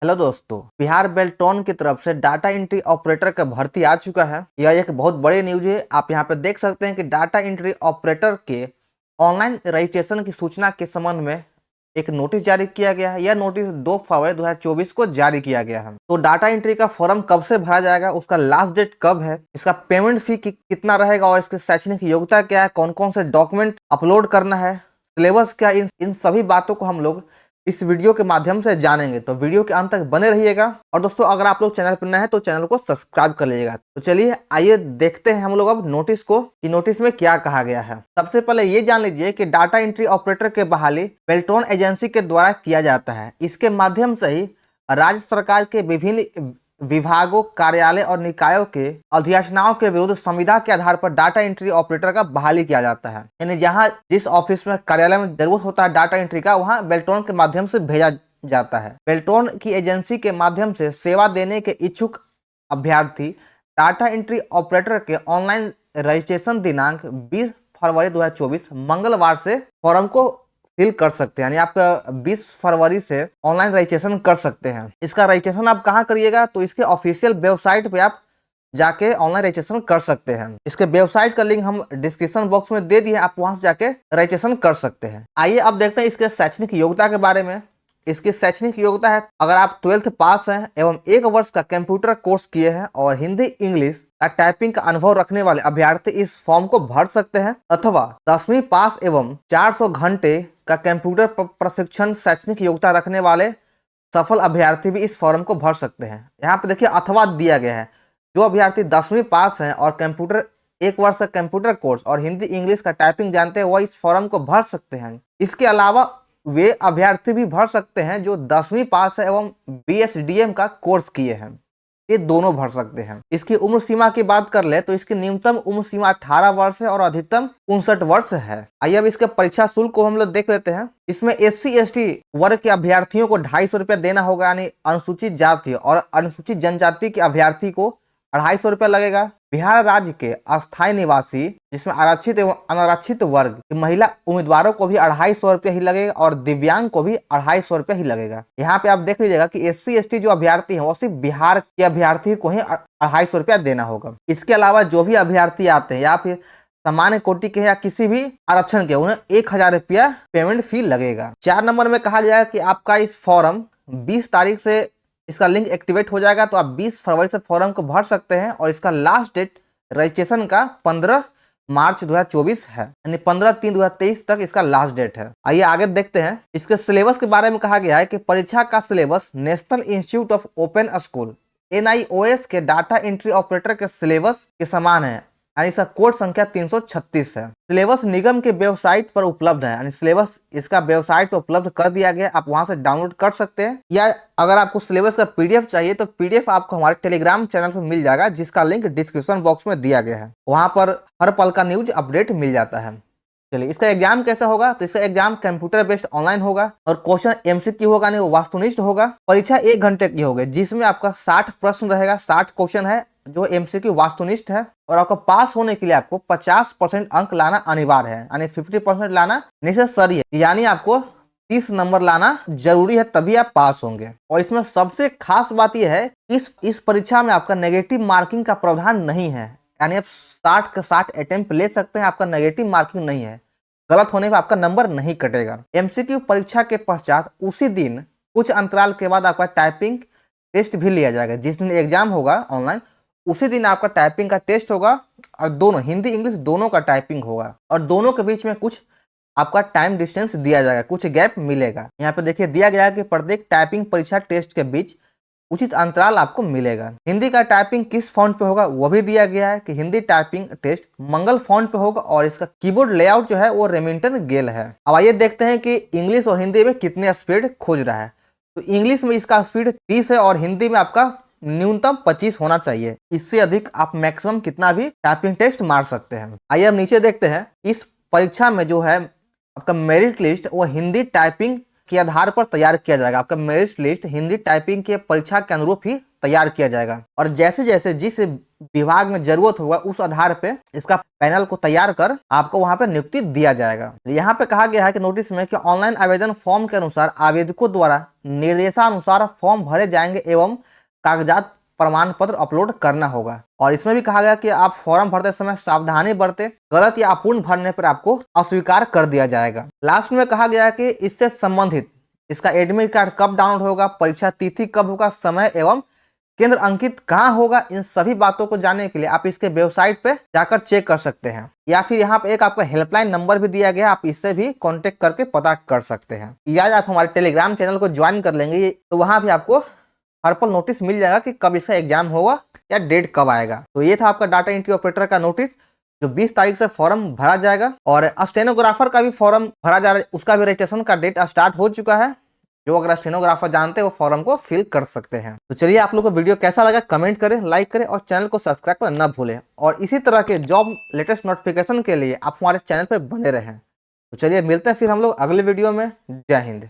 Hello दोस्तों, बिहार बेल्ट्रॉन की तरफ से डाटा एंट्री ऑपरेटर का भर्ती आ चुका है। यह एक बहुत बड़ी न्यूज है। आप यहाँ पे देख सकते हैं कि डाटा एंट्री ऑपरेटर के ऑनलाइन रजिस्ट्रेशन की सूचना के संबंध में एक नोटिस जारी किया गया है। यह नोटिस 2 फरवरी 2024 को जारी किया गया है। तो डाटा एंट्री का फॉर्म कब से भरा जाएगा, उसका लास्ट डेट कब है, इसका पेमेंट फी कितना रहेगा और इसकी शैक्षणिक योग्यता क्या है, कौन कौन से डॉक्यूमेंट अपलोड करना है, सिलेबस क्या, इन सभी बातों को हम लोग इस वीडियो के माध्यम से जानेंगे। तो वीडियो के अंत तक बने रहिएगा। और दोस्तों, अगर आप लोग चैनल पर नए हैं तो चैनल को सब्सक्राइब कर लीजिएगा। तो चलिए आइए देखते हैं हम लोग अब नोटिस को कि नोटिस में क्या कहा गया है। सबसे पहले ये जान लीजिए कि डाटा एंट्री ऑपरेटर के बहाली बेल्ट्रॉन एजेंसी के द्वारा किया जाता है। इसके माध्यम से ही राज्य सरकार के विभिन्न विभागों, कार्यालय और निकायों के अधिसूचनाओं के विरुद्ध संविदा के आधार पर डाटा एंट्री ऑपरेटर का बहाली किया जाता है। यानी जहां जिस ऑफिस में, कार्यालय में जरूरत होता है डाटा एंट्री का, वहां बेल्ट्रॉन के माध्यम से भेजा जाता है। बेल्ट्रॉन की एजेंसी के माध्यम से सेवा देने के इच्छुक अभ्यर्थी डाटा एंट्री ऑपरेटर के ऑनलाइन रजिस्ट्रेशन दिनांक 20 फरवरी 2024 मंगलवार से फॉर्म को फिल कर सकते हैं। यानी आपका 20 फरवरी से ऑनलाइन रजिस्ट्रेशन कर सकते हैं। इसका रजिस्ट्रेशन आप कहाँ करिएगा, तो इसके ऑफिशियल वेबसाइट पे आप जाके ऑनलाइन रजिस्ट्रेशन कर सकते हैं। इसके वेबसाइट का लिंक हम डिस्क्रिप्शन बॉक्स में दे दिए, आप वहां से जाके रजिस्ट्रेशन कर सकते हैं। आइए अब देखते हैं इसके शैक्षणिक योग्यता के बारे में। इसकी शैक्षणिक योग्यता है, अगर आप 12th पास हैं एवं 1 वर्ष का कंप्यूटर कोर्स किए हैं और हिंदी इंग्लिश का टाइपिंग का अनुभव रखने वाले अभ्यर्थी इस फॉर्म को भर सकते हैं, अथवा 10वीं पास एवं 400 घंटे का कंप्यूटर प्रशिक्षण शैक्षणिक योग्यता रखने वाले सफल अभ्यर्थी भी इस फॉर्म को भर सकते हैं। यहाँ पे देखिए अथवा दिया गया है। जो अभ्यर्थी 10वीं पास हैं और कंप्यूटर 1 वर्ष का कंप्यूटर कोर्स और हिंदी इंग्लिश का टाइपिंग जानते हैं, वह इस फॉर्म को भर सकते हैं। इसके अलावा वे अभ्यर्थी भी भर सकते हैं जो 10वीं पास है एवं BSDM का कोर्स किए हैं, ये दोनों भर सकते हैं। इसकी उम्र सीमा की बात कर ले तो इसकी न्यूनतम उम्र सीमा 18 वर्ष है और अधिकतम 59 वर्ष है। आइए अब इसके परीक्षा शुल्क को हम लोग देख लेते हैं। इसमें SC/ST वर्ग के अभ्यर्थियों को 250 रुपया देना होगा, यानी अनुसूचित जाति और अनुसूचित जनजाति के अभ्यर्थी को 250 रुपया लगेगा। बिहार राज्य के अस्थायी निवासी, जिसमें आरक्षित एवं अनारक्षित वर्ग की महिला उम्मीदवारों को भी 250 रुपया ही लगेगा और दिव्यांग को भी 250 रुपया ही लगेगा। यहाँ पे आप देख लीजिएगा कि SC/ST जो अभ्यर्थी है वो सिर्फ बिहार के अभ्यर्थी को ही 250 रुपया देना होगा। इसके अलावा जो भी अभ्यर्थी आते हैं या फिर सामान्य कोटि के या किसी भी आरक्षण के, उन्हें 1000 रुपया पेमेंट फी लगेगा। 4 नंबर में कहा गया है कि आपका इस फॉर्म 20 तारीख से इसका लिंक एक्टिवेट हो जाएगा, तो आप 20 फरवरी से फॉर्म को भर सकते हैं और इसका लास्ट डेट रजिस्ट्रेशन का 15 मार्च 2024 है, यानी 15/3/2023 तक इसका लास्ट डेट है। आइए आगे देखते हैं। इसके सिलेबस के बारे में कहा गया है कि परीक्षा का syllabus national institute of open school NIOS के डाटा एंट्री ऑपरेटर के सिलेबस के समान है, यानी इसका कोड संख्या 336 है। सिलेबस निगम के वेबसाइट पर उपलब्ध है, यानी सिलेबस इसका वेबसाइट पर उपलब्ध कर दिया गया, आप वहां से डाउनलोड कर सकते हैं। या अगर आपको सिलेबस का PDF चाहिए तो PDF आपको हमारे टेलीग्राम चैनल पर मिल जाएगा, जिसका लिंक डिस्क्रिप्शन बॉक्स में दिया गया है। वहां पर हर पल का न्यूज अपडेट मिल जाता है। चलिए, इसका एग्जाम कैसा होगा, तो इसका एग्जाम कंप्यूटर बेस्ड ऑनलाइन होगा और क्वेश्चन MCQ होगा, नहीं वो वास्तुनिष्ठ होगा। परीक्षा 1 घंटे की होगी, जिसमें आपका 60 प्रश्न रहेगा, 60 क्वेश्चन है जो MCQ वास्तुनिष्ठ है। और आपको पास होने के लिए आपको 50% अंक लाना अनिवार्य है, यानी 50% लाना नेसेसरी है, यानी आपको 30 नंबर लाना जरूरी है, तभी आप पास होंगे। और इसमें सबसे खास बात यह है कि इस परीक्षा में आपका नेगेटिव मार्किंग का प्रावधान नहीं है, यानी आप 60 का 60 अटेम्प्ट ले सकते हैं, आपका नेगेटिव मार्किंग नहीं है, गलत होने पर आपका नंबर नहीं कटेगा। MCQ परीक्षा के पश्चात उसी दिन कुछ अंतराल के बाद आपका टाइपिंग टेस्ट भी लिया जाएगा। जिस दिन एग्जाम होगा ऑनलाइन, उसी दिन आपका टाइपिंग का टेस्ट होगा और दोनों हिंदी इंग्लिश दोनों का टाइपिंग होगा और दोनों के बीच में कुछ आपका टाइम डिस्टेंस दिया जाएगा, कुछ गैप मिलेगा। यहाँ पे देखिए दिया गया है कि प्रत्येक टाइपिंग परीक्षा टेस्ट के बीच उचित अंतराल आपको मिलेगा। हिंदी का टाइपिंग किस फॉन्ट पे होगा वो भी दिया गया है कि हिंदी टाइपिंग टेस्ट मंगल फॉन्ट पे होगा और इसका कीबोर्ड लेआउट जो है वो रेमिंगटन गेल है। अब आइए देखते हैं कि इंग्लिश और हिंदी में कितने स्पीड खोज रहा है। तो इंग्लिश में इसका स्पीड 30 है और हिंदी में आपका न्यूनतम 25 होना चाहिए। इससे अधिक आप मैक्सिमम कितना भी टाइपिंग टेस्ट मार सकते हैं। आइए अब नीचे देखते हैं। इस परीक्षा में जो है आपका मेरिट लिस्ट वो हिंदी टाइपिंग के आधार पर तैयार किया जाएगा। आपका मेरिट लिस्ट हिंदी टाइपिंग के परीक्षा के अनुरूप ही तैयार किया जाएगा और जैसे जैसे जिस विभाग में जरूरत होगा उस आधार पे इसका पैनल को तैयार कर आपको वहां पे नियुक्ति दिया जाएगा। यहाँ पे कहा गया है कि नोटिस में कि ऑनलाइन आवेदन फॉर्म के अनुसार आवेदकों द्वारा निर्देशानुसार फॉर्म भरे जाएंगे एवं कागजात प्रमाण पत्र अपलोड करना होगा। और इसमें भी कहा गया कि आप फॉर्म भरते समय सावधानी बरते, गलत या अपूर्ण भरने पर आपको अस्वीकार कर दिया जाएगा। लास्ट में कहा गया है कि इससे संबंधित इसका एडमिट कार्ड कब डाउनलोड होगा, परीक्षा तिथि कब होगा, समय एवं केंद्र अंकित कहाँ होगा, इन सभी बातों को जानने के लिए आप इसके वेबसाइट पे जाकर चेक कर सकते हैं या फिर यहाँ पे एक आपका हेल्पलाइन नंबर भी दिया गया है, आप इससे भी कांटेक्ट करके पता कर सकते हैं। या आप हमारे टेलीग्राम चैनल को ज्वाइन कर लेंगे तो वहां भी आपको हर पल नोटिस मिल जाएगा कि कब इसका एग्जाम होगा या डेट कब आएगा। तो ये था आपका डाटा एंट्री ऑपरेटर का नोटिस जो 20 तारीख से फॉर्म भरा जाएगा और स्टेनोग्राफर का भी फॉर्म भरा जा रहा है, उसका भी रजिस्ट्रेशन का डेट स्टार्ट हो चुका है। जो अगर स्टेनोग्राफर जानते हैं वो फॉर्म को फिल कर सकते हैं। तो चलिए आप लोग को वीडियो कैसा लगा कमेंट करें, लाइक करें और चैनल को सब्सक्राइब करना न भूलें और इसी तरह के जॉब लेटेस्ट नोटिफिकेशन के लिए आप हमारे चैनल पर बने रहें। तो चलिए मिलते हैं फिर हम लोग अगले वीडियो में। जय हिंद।